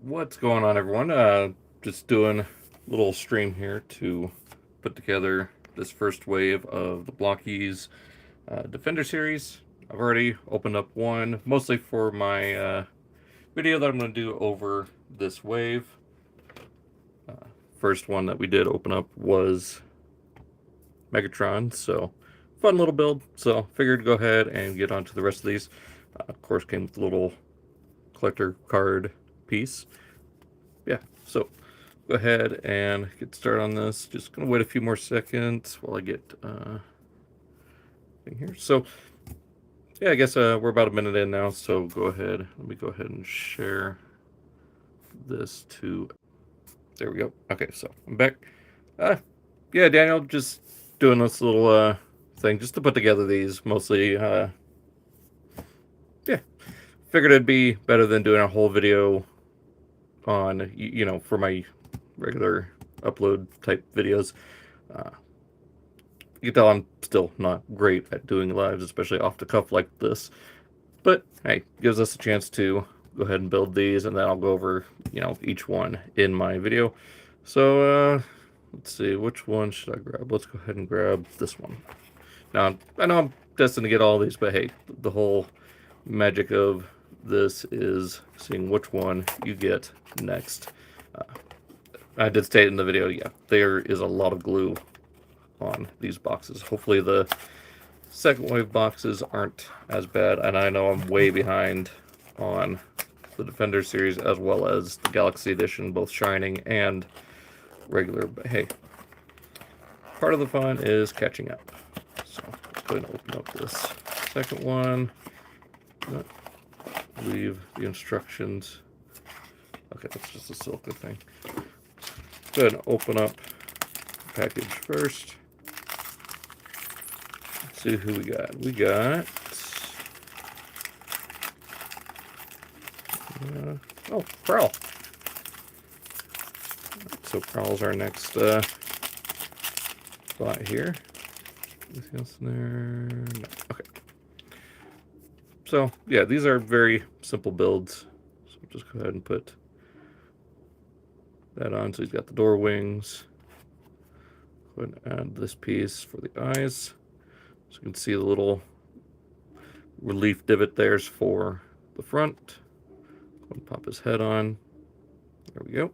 What's going on, everyone? Just doing a little stream here to put together this first wave of the Blokees Defender series. I've already opened up one, mostly for my video that I'm going to do over this wave. First one that we did open up was Megatron, so fun little build. So figured to go ahead and get onto the rest of these. Of course, came with a little collector card piece. Yeah, so go ahead and get started on this. Just gonna wait a few more seconds while I get thing here. So yeah, I guess we're about a minute in now. So go ahead. Let me go ahead and share this to. There we go. Okay, so I'm back. Yeah, Daniel, just doing this little thing just to put together these. Mostly, yeah. Figured it'd be better than doing a whole video on for my regular upload type videos. You can tell I'm still not great at doing lives, especially off the cuff like this. But hey, gives us a chance to go ahead and build these, and then I'll go over, each one in my video. So, let's see, which one should I grab? Let's go ahead and grab this one. Now, I know I'm destined to get all these, but hey, the whole magic of this is seeing which one you get next. I did state in the video, yeah, there is a lot of glue on these boxes. Hopefully the second wave boxes aren't as bad, and I know I'm way behind on the Defender series as well as the Galaxy Edition, both Shining and regular, but hey, part of the fun is catching up. So let's go ahead and open up this second one. Leave the instructions. Okay, that's just a Silka thing. Go ahead and open up the package first. Let's see who we got. We got oh, Prowl. So Prowl's our next spot here. Anything else in there? No. Okay. So yeah, these are very simple builds. So just go ahead and put that on. So he's got the door wings. Go ahead and add this piece for the eyes. So you can see the little relief divot there's for the front. Go and pop his head on. There we go.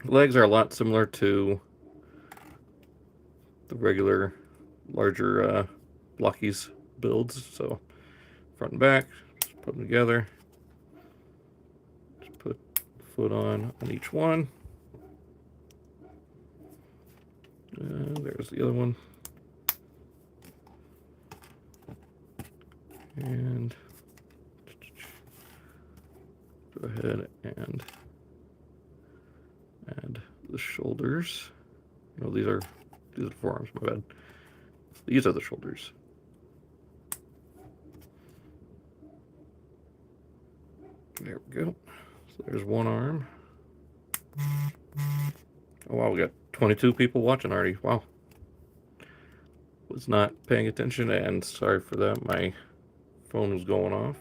Legs are a lot similar to the regular larger Blokees builds. So front and back, just put them together. Just put the foot on each one. There's the other one. And go ahead and add the shoulders. No, these are the forearms, my bad. These are the shoulders. There we go. So there's one arm. Oh wow, we got 22 people watching already. Wow. Was not paying attention, and sorry for that. My phone was going off.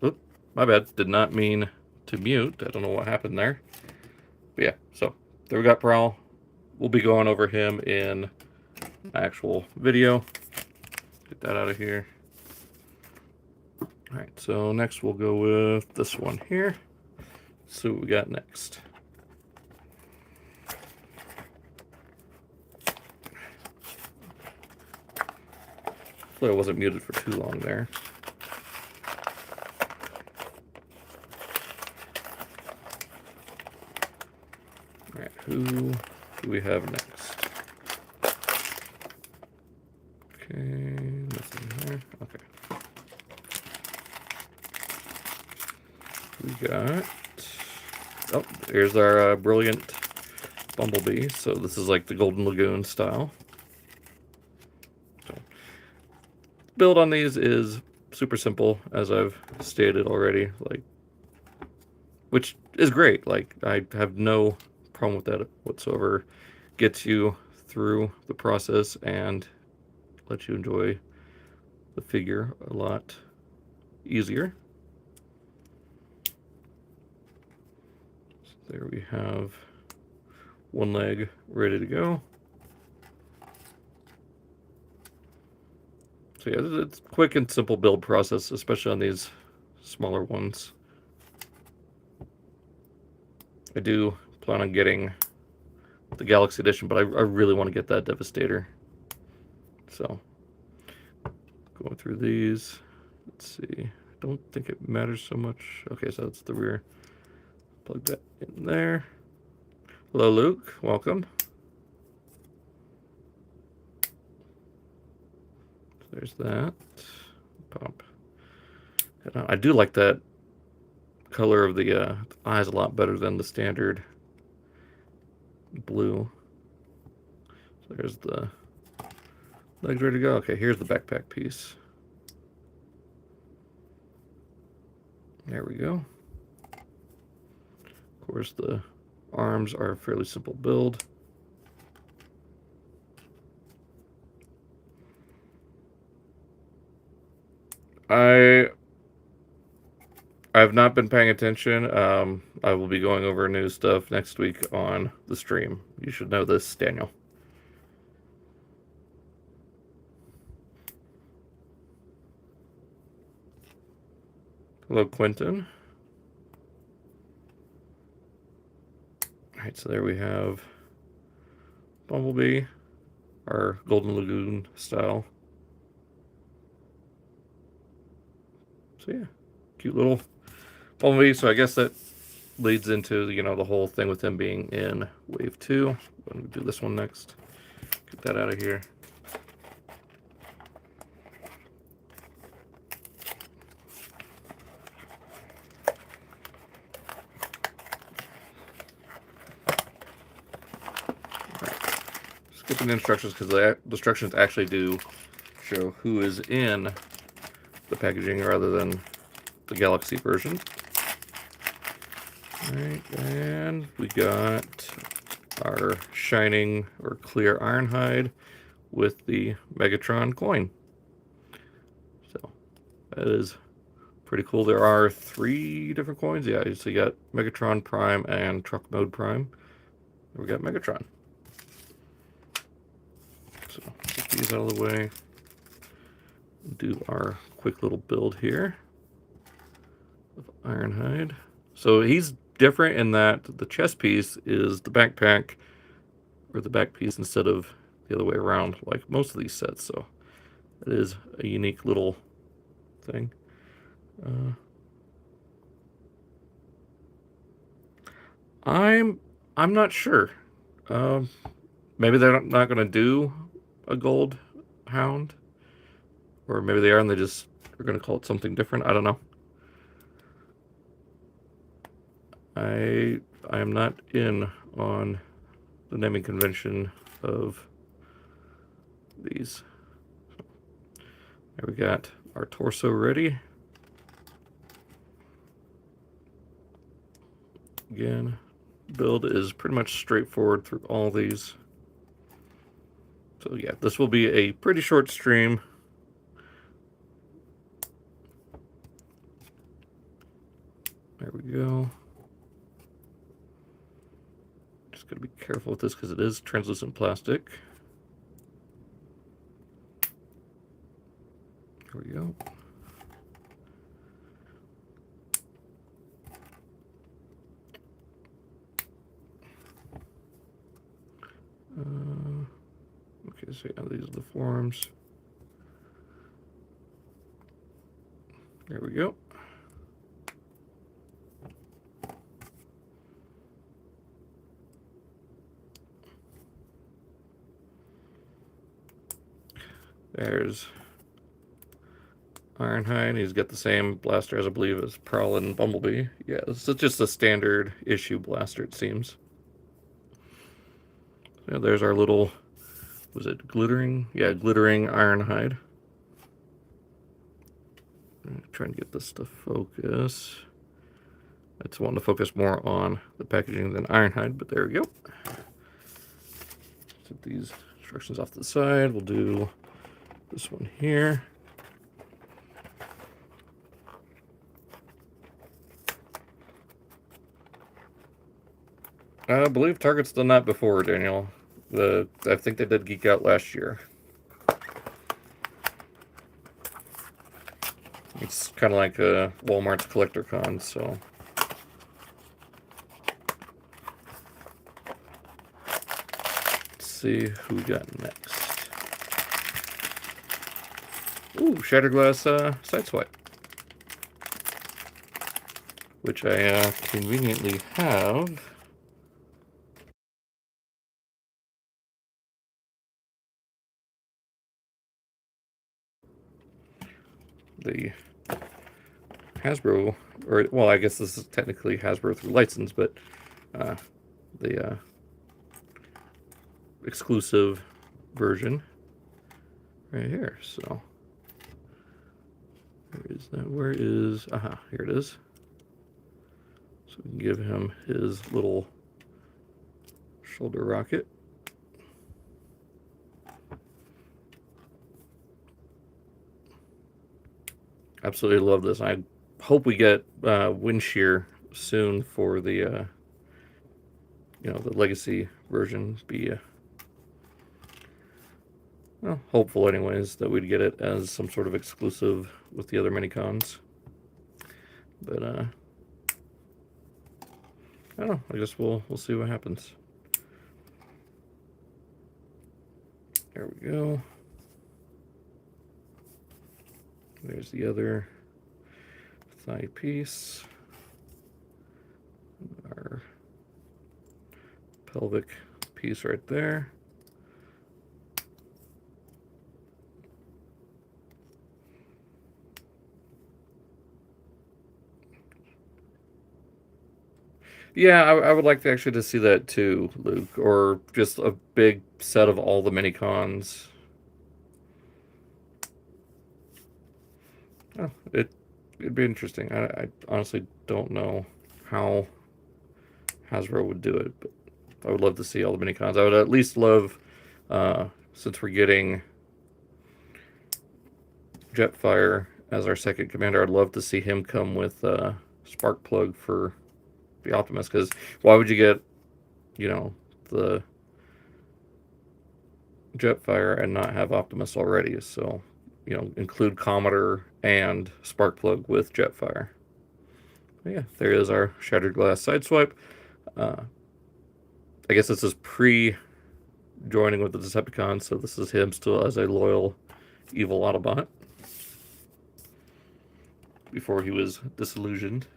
Oop, my bad. Did not mean to mute. I don't know what happened there. But yeah, so there we got Prowl. We'll be going over him in actual video. Get that out of here. Alright, so next we'll go with this one here. So what we got next. Hopefully I wasn't muted for too long there. Alright, who do we have next? Okay, nothing there. Okay. We got... Oh, here's our brilliant Bumblebee. So this is like the Golden Lagoon style. So, build on these is super simple, as I've stated already. Like, which is great. Like, I have no problem with that whatsoever. Gets you through the process and lets you enjoy the figure a lot easier. So there we have one leg ready to go. So yeah, it's a quick and simple build process, especially on these smaller ones. I do plan on getting the Galaxy Edition, but I really want to get that Devastator. So, going through these, let's see. I don't think it matters so much. Okay, so that's the rear. Plug that in there. Hello, Luke. Welcome. So there's that. Pop. I do like that color of the eyes a lot better than the standard blue. So there's the legs ready to go. Okay, here's the backpack piece. There we go. Of course, the arms are a fairly simple build. I have not been paying attention. I will be going over new stuff next week on the stream. You should know this, Daniel. Hello, Quentin. Alright, so there we have Bumblebee, our Golden Lagoon style. So yeah, cute little Bumblebee. So I guess that leads into, you know, the whole thing with him being in Wave 2. I'm going to do this one next. Get that out of here. Skipping the instructions because the instructions actually do show who is in the packaging rather than the Galaxy version. Alright, and we got our shining or clear Ironhide with the Megatron coin. So that is pretty cool. There are 3 different coins. Yeah, so you got Megatron Prime and Truck Mode Prime. We got Megatron. So get these out of the way. Do our quick little build here of Ironhide. So he's different in that the chest piece is the backpack, or the back piece instead of the other way around, like most of these sets. So it is a unique little thing. I'm not sure. Maybe they're not going to do a gold hound, or maybe they are and they just are going to call it something different. I don't know. I am not in on the naming convention of these. There we got our torso ready. Again, build is pretty much straightforward through all these. So yeah, this will be a pretty short stream. There we go. Just gotta be careful with this because it is translucent plastic. we go. Okay, so yeah, these are the forms. There we go. There's Ironhide. He's got the same blaster as I believe as Prowl and Bumblebee. Yeah, this is just a standard issue blaster, it seems. Yeah, there's our little, was it glittering? Yeah, glittering Ironhide. Trying to get this to focus. I just wanted to focus more on the packaging than Ironhide, but there we go. Set these instructions off to the side. We'll do this one here. I believe Target's done that before, Daniel. I think they did Geek Out last year. It's kind of like Walmart's Collector Con, so. Let's see who we got next. Ooh, Shattered Glass Sideswipe. Which I conveniently have. The Hasbro, or well, I guess this is technically Hasbro through license, but the exclusive version right here. So where is that? Where is? Aha, here it is. So we can give him his little shoulder rocket. Absolutely love this. I hope we get wind shear soon for the the legacy version. Be well, hopeful anyways that we'd get it as some sort of exclusive with the other minicons. But I don't know. I guess we'll see what happens. There we go. There's the other thigh piece. Our pelvic piece right there. Yeah, I would like to actually to see that too, Luke, or just a big set of all the minicons. Oh, it'd be interesting. I honestly don't know how Hasbro would do it, but I would love to see all the minicons. I would at least love, since we're getting Jetfire as our second commander, I'd love to see him come with Spark Plug for the Optimus, because why would you get, the Jetfire and not have Optimus already? So, include Commodore and Sparkplug with Jetfire. But yeah, there is our Shattered Glass Sideswipe. I guess this is pre-joining with the Decepticons, so this is him still as a loyal evil Autobot before he was disillusioned.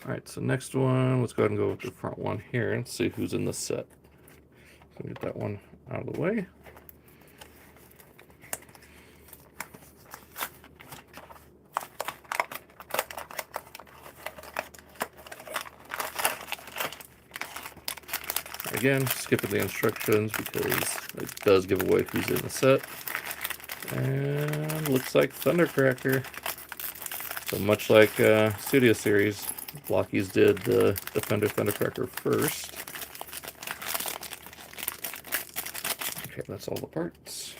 Alright, so next one, let's go ahead and go with the front one here and see who's in the set. So get that one out of the way. Again, skipping the instructions because it does give away who's in the set. And looks like Thundercracker. So much like Studio Series, Blokees did the Defender Thundercracker first. Okay, that's all the parts.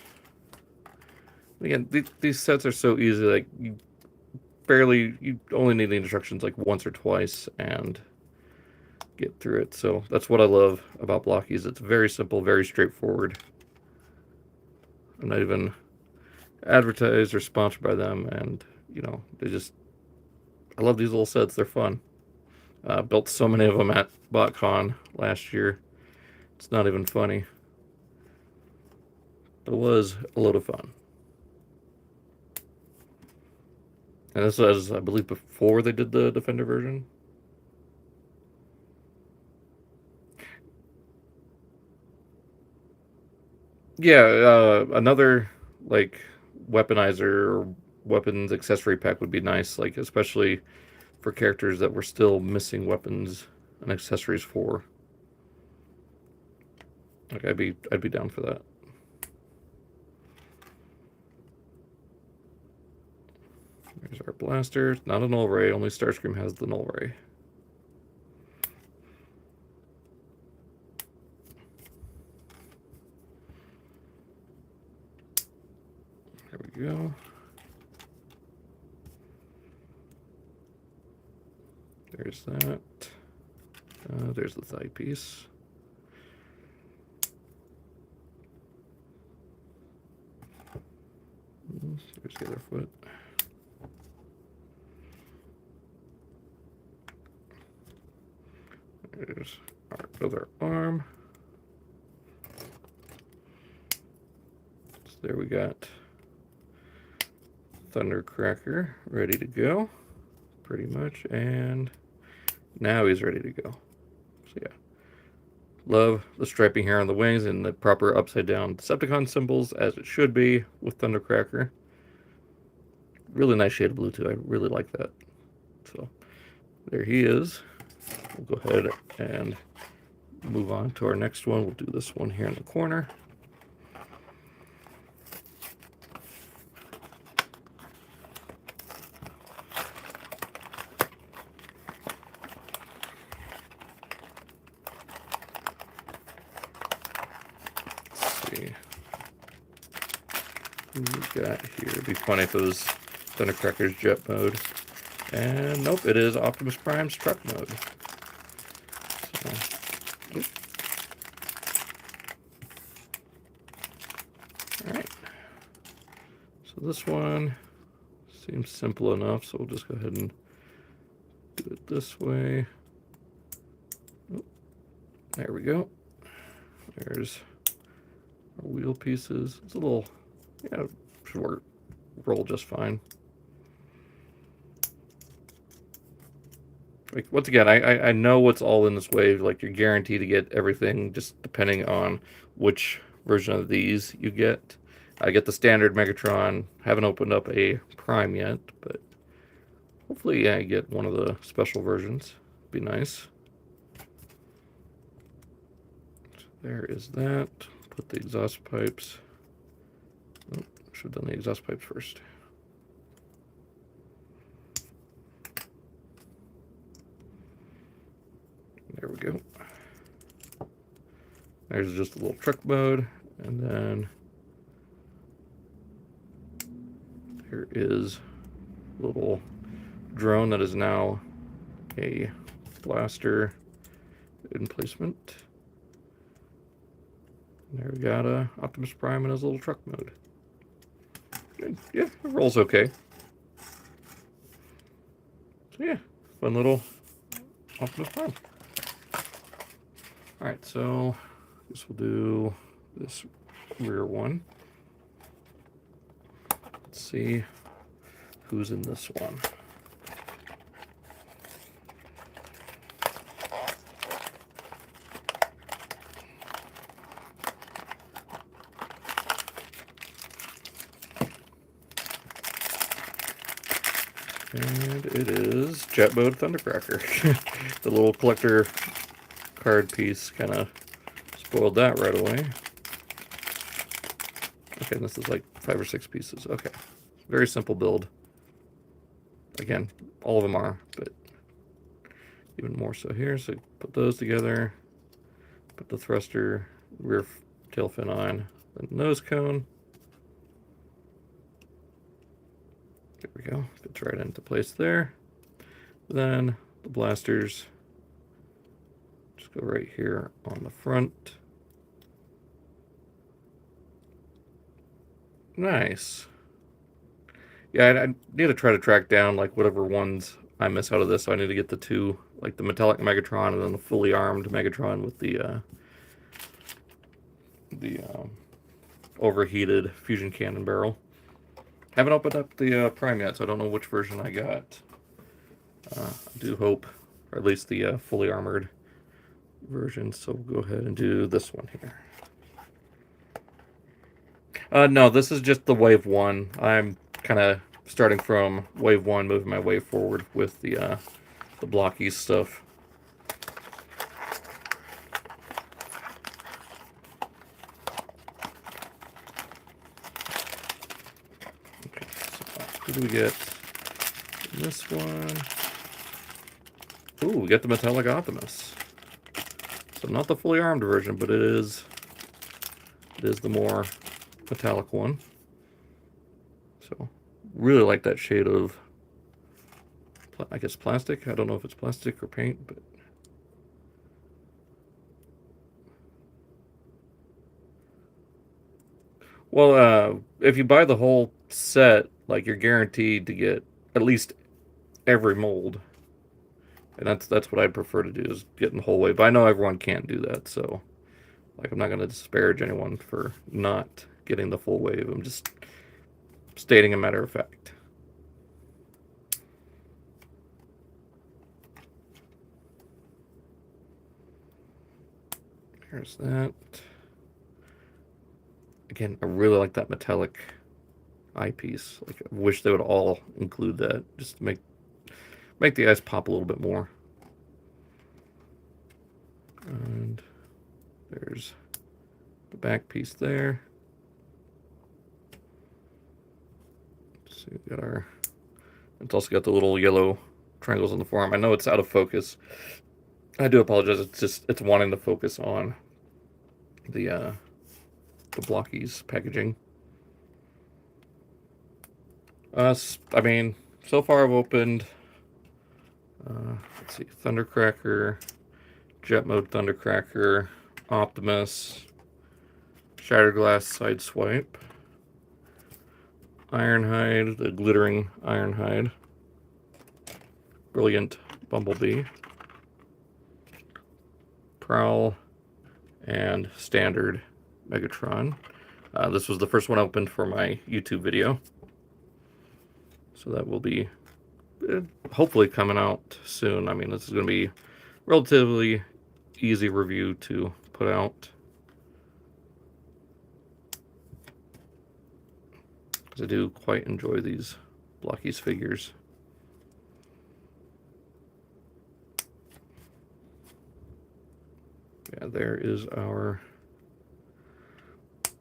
Again, these sets are so easy, like you only need the instructions like once or twice and get through it. So that's what I love about Blokees. It's very simple, very straightforward. I'm not even advertised or sponsored by them, and you know, I love these little sets. They're fun. Built so many of them at BotCon last year. It's not even funny. It was a load of fun. And this was, I believe, before they did the Defender version. Yeah, another like weaponizer or weapons accessory pack would be nice, like especially for characters that were still missing weapons and accessories for. Like I'd be down for that. There's our blaster. Not a null ray. Only Starscream has the null ray. There we go. There's that. There's the thigh piece. There's the other foot. There's our other arm. So there we got Thundercracker ready to go, pretty much, and now he's ready to go. So yeah, love the striping here on the wings and the proper upside down Decepticon symbols as it should be with Thundercracker. Really nice shade of blue too. I really like that. So there he is. We'll go ahead and move on to our next one. We'll do this one here in the corner. Let's see. Who we got here? It'd be funny if it was Thundercracker's jet mode. And nope, it is Optimus Prime's truck mode. So, alright. So this one seems simple enough, so we'll just go ahead and do it this way. Oh, there we go. There's our wheel pieces. It's a little, yeah, should work, roll just fine. Like, once again, I know what's all in this wave. Like, you're guaranteed to get everything, just depending on which version of these you get. I get the standard Megatron. Haven't opened up a Prime yet, but hopefully, yeah, I get one of the special versions. Be nice. So there is that. Put the exhaust pipes. Oh, should have done the exhaust pipes first. There we go. There's just a little truck mode, and then there is a little drone that is now a blaster emplacement. And there we got Optimus Prime in his little truck mode. And yeah, it rolls okay. So yeah, fun little Optimus Prime. Alright, so I guess we'll do this rear one. Let's see who's in this one. And it is Jet Mode Thundercracker. The little collector card piece kind of spoiled that right away. Okay, this is like 5 or 6 pieces. Okay, very simple build. Again, all of them are, but even more so here. So put those together, put the thruster, rear tail fin on, the nose cone. There we go, fits right into place there. Then the blasters just go right here on the front. Nice. Yeah, I need to try to track down like whatever ones I miss out of this. So I need to get the two, like the metallic Megatron and then the fully armed Megatron with the overheated fusion cannon barrel. Haven't opened up the Prime yet, so I don't know which version I got. I do hope, or at least the fully armored version. So we'll go ahead and do this one here. No, this is just the wave one. I'm kind of starting from wave one, moving my way forward with the Blokees stuff. Okay, so what do we get? This one. Ooh, we get the metallic Optimus. So not the fully armed version, but it is the more metallic one. So really like that shade of, I guess, plastic. I don't know if it's plastic or paint, but well, if you buy the whole set, like you're guaranteed to get at least every mold, and that's what I'd prefer to do is get the whole way. But I know everyone can't do that, so like I'm not going to disparage anyone for not getting the full wave. I'm just stating a matter of fact. Here's that. Again, I really like that metallic eyepiece. Like, I wish they would all include that, just to make the eyes pop a little bit more. And there's the back piece there. Let's see, we got our. It's also got the little yellow triangles on the forearm. I know it's out of focus. I do apologize. It's wanting to focus on the Blokees packaging. I mean, so far I've opened. Let's see, Thundercracker, Jet Mode Thundercracker, Optimus, Shattered Glass Sideswipe, Ironhide, the glittering Ironhide, Brilliant Bumblebee, Prowl, and Standard Megatron. This was the first one I opened for my YouTube video. So that will be hopefully coming out soon. I mean, this is going to be relatively easy review to put out. Because I do quite enjoy these Blokees figures. Yeah, there is our,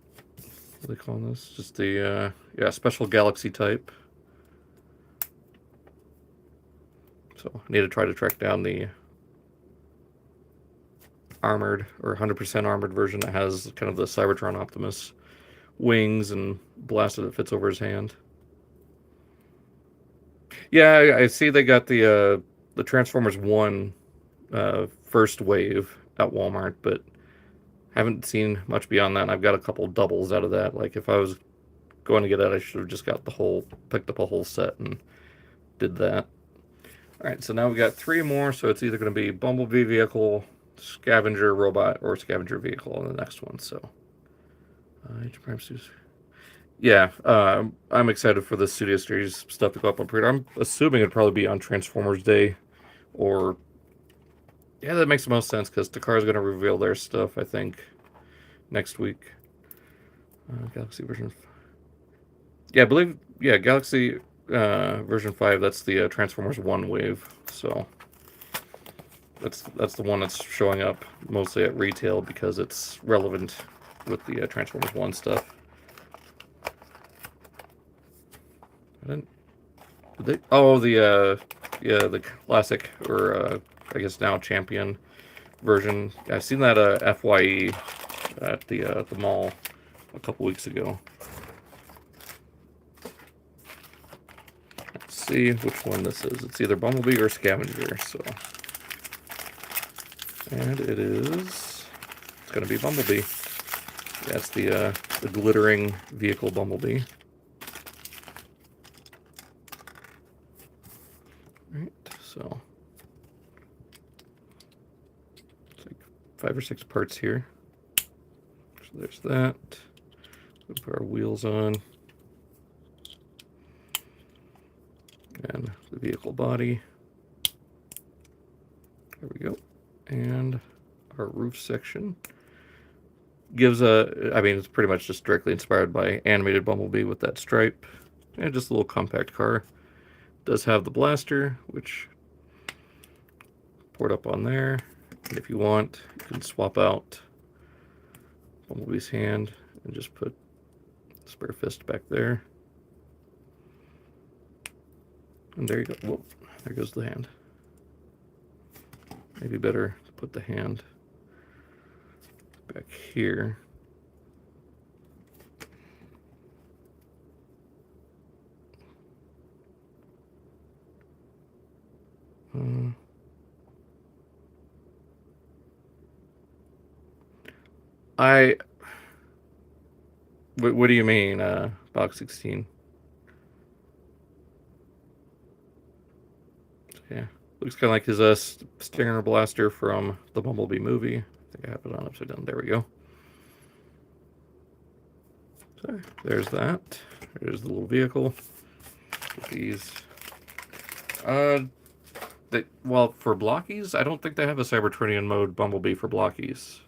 what do they call this? Just the, yeah, special galaxy type. So I need to try to track down the armored or 100% armored version that has kind of the Cybertron Optimus wings and blaster that fits over his hand. Yeah, I see they got the Transformers 1 first wave at Walmart, but haven't seen much beyond that. And I've got a couple doubles out of that. Like if I was going to get that, I should have just got picked up a whole set and did that. All right, so now we got 3 more. So it's either going to be Bumblebee vehicle, Scavenger robot, or Scavenger vehicle on the next one. So, yeah, I'm excited for the Studio Series stuff to go up on pre-order. I'm assuming it'd probably be on Transformers Day, or yeah, that makes the most sense because Takara's going to reveal their stuff, I think, next week. Galaxy version. Yeah, I believe. Yeah, Galaxy version 5. That's the Transformers 1 wave. So that's the one that's showing up mostly at retail because it's relevant with the Transformers 1 stuff. Oh, yeah, the classic, or I guess now champion version. I've seen that FYE at the mall a couple weeks ago. Let's see which one this is. It's either Bumblebee or Scavenger. So, and it's going to be Bumblebee. That's the glittering vehicle Bumblebee. 5 or 6 parts here. So there's that. We'll put our wheels on. And the vehicle body. There we go. And our roof section gives I mean, it's pretty much just directly inspired by animated Bumblebee with that stripe. And just a little compact car. Does have the blaster, which port up on there. And if you want, you can swap out Bumblebee's hand and just put spare fist back there. And there you go. Whoa, there goes the hand. Maybe better to put the hand back here. What do you mean, box 16? Yeah, looks kind of like his Stinger blaster from the Bumblebee movie. I think I have it on upside down. There we go. So there's that. There's the little vehicle. These. Well, for Blokees, I don't think they have a Cybertronian mode Bumblebee for Blokees.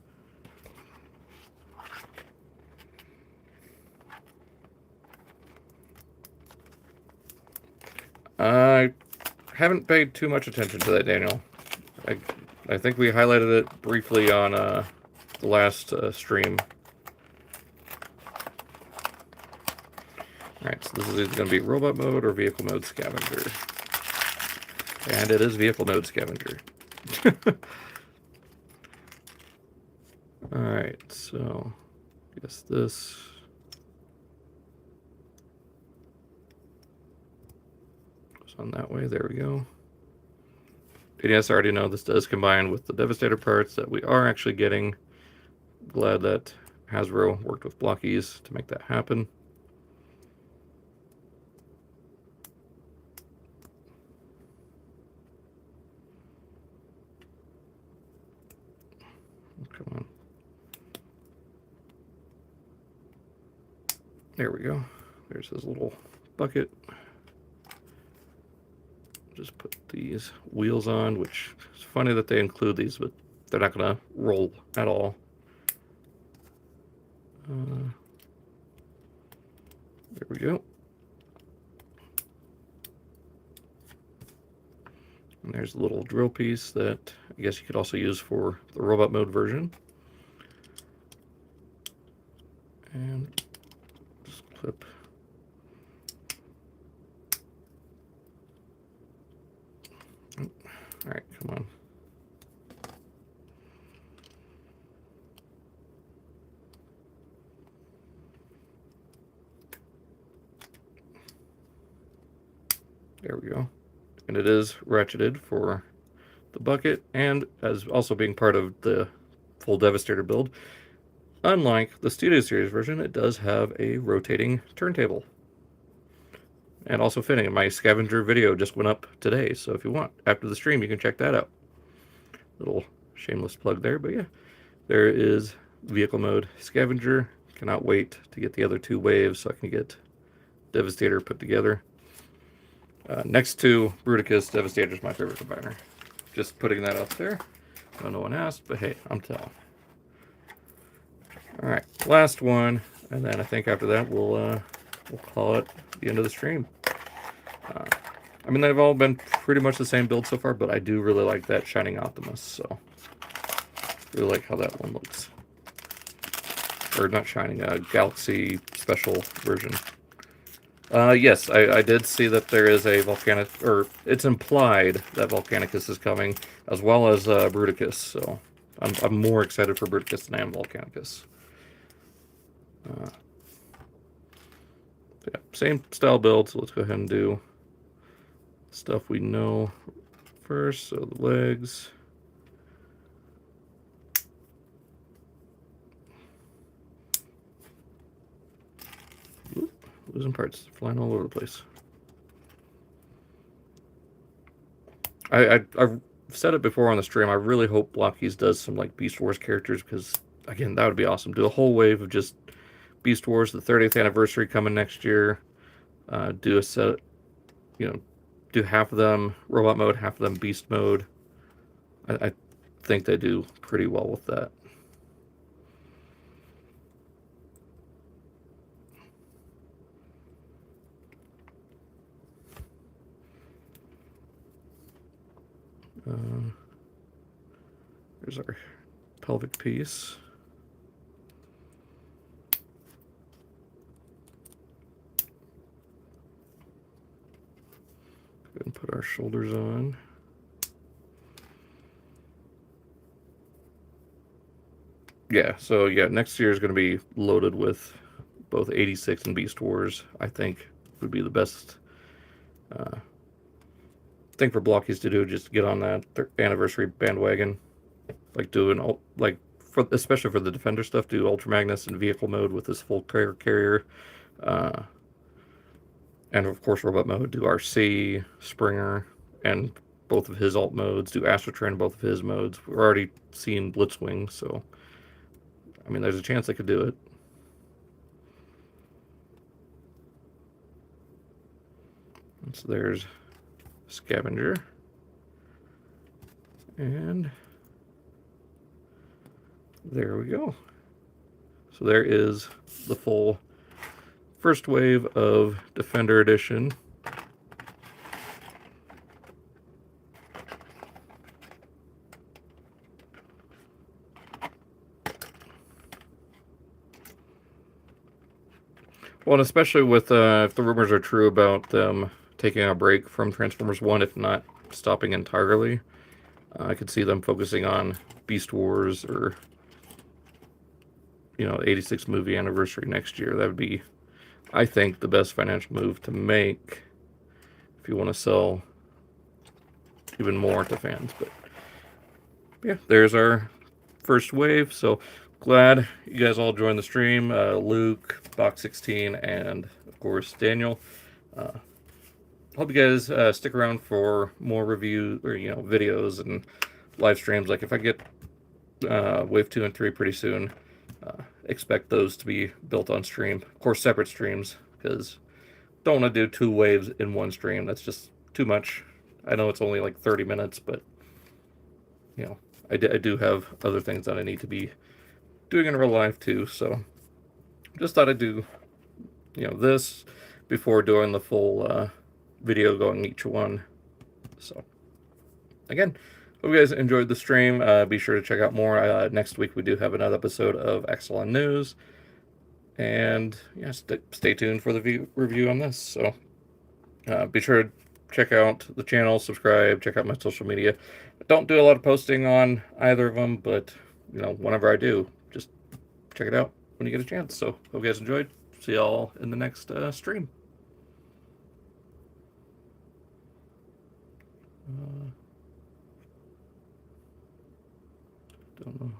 I haven't paid too much attention to that, Daniel. I think we highlighted it briefly on the last stream. Alright, so this is either going to be robot mode or vehicle mode scavenger. And it is vehicle mode scavenger. Alright, so I guess this goes on that way. There we go. And yes, I already know this does combine with the Devastator parts that we are actually getting. Glad that Hasbro worked with Blokees to make that happen. Come on. There we go. There's his little bucket. Just put these wheels on, which is funny that they include these, but they're not going to roll at all. There we go. And there's a little drill piece that I guess you could also use for the robot mode version. And just clip. All right, come on. There we go. And it is ratcheted for the bucket, and as also being part of the full Devastator build. Unlike the Studio Series version, it does have a rotating turntable. And also fitting. My scavenger video just went up today, so if you want, after the stream, you can check that out. Little shameless plug there, but yeah. There is vehicle mode scavenger. Cannot wait to get the other 2 waves so I can get Devastator put together. Next to Bruticus, Devastator is my favorite combiner. Just putting that out there. No one asked, but hey, I'm telling. All right, last one, and then I think after that we'll call it the end of the stream. I mean, they've all been pretty much the same build so far, but I do really like that Shining Optimus, so really like how that one looks. Or not Shining, Galaxy Special version. Yes, I did see that there is a Volcanic, or it's implied that Volcanicus is coming, as well as Bruticus, so I'm more excited for Bruticus than I am Volcanicus. Yeah, same style build, so let's go ahead and do stuff we know first. So the legs. Oop, losing parts, flying all over the place. I said it before on the stream, I really hope Blokees does some like Beast Wars characters, because again, that would be awesome. Do a whole wave of just Beast Wars, the 30th anniversary coming next year. Do a set, you know, do half of them robot mode, half of them beast mode. I think they do pretty well with that. Here's our pelvic piece. Go ahead and put our shoulders on. Yeah, so yeah, next year is going to be loaded with both 86 and Beast Wars. I think would be the best thing for Blokees to do, just to get on that anniversary bandwagon. Like doing, like, for especially for the Defender stuff, do Ultra Magnus in vehicle mode with this full carrier. And of course, robot mode, do RC, Springer, and both of his alt modes, do Astrotrain in both of his modes. We're already seeing Blitzwing, so I mean, there's a chance they could do it. And so there's Scavenger. And there we go. So there is the full first wave of Defender Edition. Well, and especially with if the rumors are true about them taking a break from Transformers 1, if not stopping entirely, I could see them focusing on Beast Wars or, you know, 86 movie anniversary next year. That would be, I think, the best financial move to make if you want to sell even more to fans. But yeah, there's our first wave. So glad you guys all joined the stream. Luke, Box 16, and of course Daniel. Hope you guys stick around for more review or, you know, videos and live streams. Like if I get wave 2 and 3 pretty soon, expect those to be built on stream. Of course, separate streams, because don't want to do 2 waves in one stream. That's just too much. I know it's only like 30 minutes, but you know, I do have other things that I need to be doing in real life too. So just thought I'd do, you know, this before doing the full video going each one. So again, hope you guys enjoyed the stream. Be sure to check out more. Next week we do have another episode of Excellent News. And yeah, stay tuned for the review on this. So be sure to check out the channel, subscribe, check out my social media. I don't do a lot of posting on either of them, but you know, whenever I do, just check it out when you get a chance. So hope you guys enjoyed. See y'all in the next stream. Don't know.